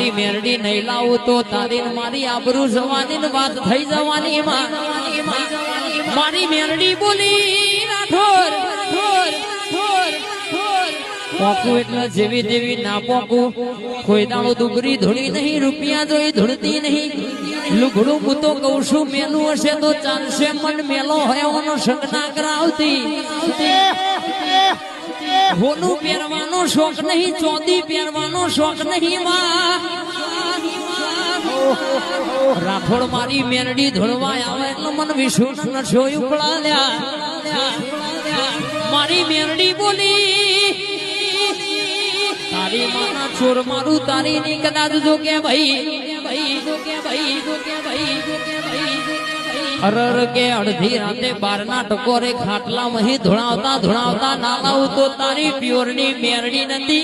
મારી મેરડી નહીં લાવું તો તારી મારી આબરૂ જવાની ને વાત થઈ જવાની મારી મેરડી બોલી રાઠોર પોકું એટલે જેવી દેવી ના પોકું કોઈ દાડો દુબરી ધૂળી નહીં રૂપિયા જોઈ ધૂળતી નહીં લુગડું હું તો કઉ છું મેલું હશે તો ચાલશે મન મેલો હોય એનો સંગ ના કરાવતી હોનું પહેરવાનો શોખ નહીં ચોદી પહેરવાનો શોખ નહીં રાઠોડ મારી મેરડી ધોળવા આવે એટલે મન વિષ્ણુ નશો ઉપડાલ્યા મારી મેરડી બોલી તારી માના ચોર મારું તારી ની કદાચ જો કે ભાઈ અરર કે અડધી રાતે 12 ના ટકોરે ખાટલા મહી ધોળાવતા ના લાવું તો તારી પ્યોર ની મેરડી નથી